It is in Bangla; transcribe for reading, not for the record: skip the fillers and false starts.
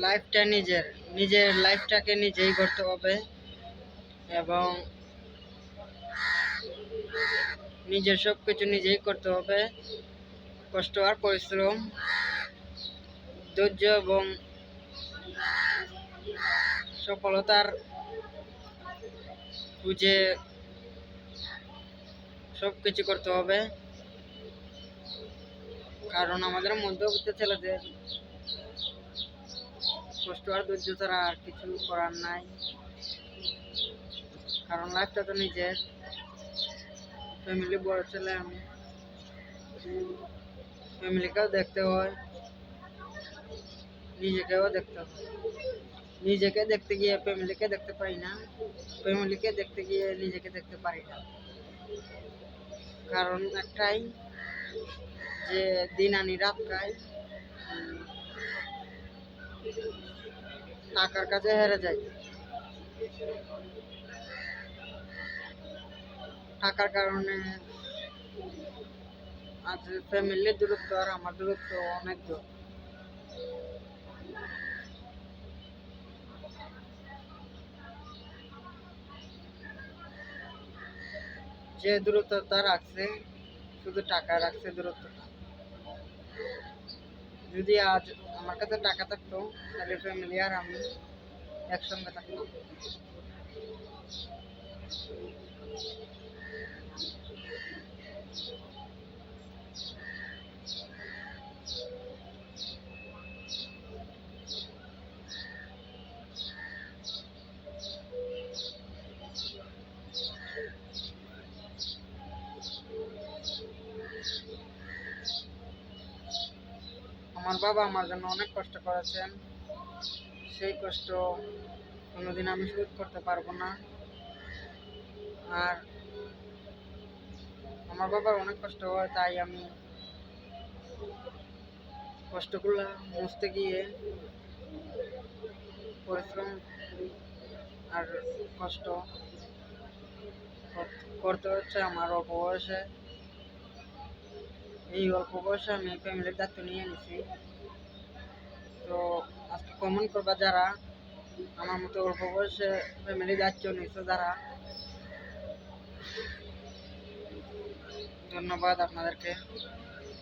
লাইফটা নিজের লাইফটাকে নিজেই করতে হবে এবং নিজের সব কিছু নিজেই করতে হবে। কষ্ট আর পরিশ্রম, ধৈর্য এবং সফলতার খুঁজে সব কিছু করতে হবে। কারণ আমাদের মধ্যবিত্ত ছেলেদের কষ্ট আর ধৈর্য ছাড়া আর কিছু করার নাই। কারণ লাইফটা তো নিজের। ফ্যামিলি বড় ছেলে আমি, ফ্যামিলিকেও দেখতে হয়, নিজেকেও দেখতে হয়। নিজেকে দেখতে গিয়ে ফ্যামিলিকে দেখতে পারি না, ফ্যামিলিকে দেখতে গিয়ে নিজেকে দেখতে পারি না। কারণ একটাই, যে দিন আনি রাত খাই, টাকার কাছে হেরে যাই। টাকার কারণে আজ ফ্যামিলির দূরত্ব আর আমার দূরত্ব অনেক দূর। যে দূরত্বটা রাখছে, শুধু টাকা রাখছে দূরত্বটা। যদি আজ আমার কাছে টাকা থাকতো, তাহলে ফ্যামিলি আর আমি একসঙ্গে থাকতাম। আমার বাবা আমার জন্য অনেক কষ্ট করেছেন, সেই কষ্ট কোনোদিন আমি শোধ করতে পারবো না। আর আমার বাবার অনেক কষ্ট হয়, তাই আমি কষ্টগুলো মুছতে গিয়ে পরিশ্রম আর কষ্ট করতে হচ্ছে আমার অল্প বয়সে। এই অল্প বয়সে আমি ফ্যামিলির দায়িত্ব নিয়ে নিছি। তো আজকে কমেন্ট করবা যারা আমার মতো অল্প বয়সে ফ্যামিলির দায়িত্ব নিচ্ছে, যারা, ধন্যবাদ আপনাদেরকে।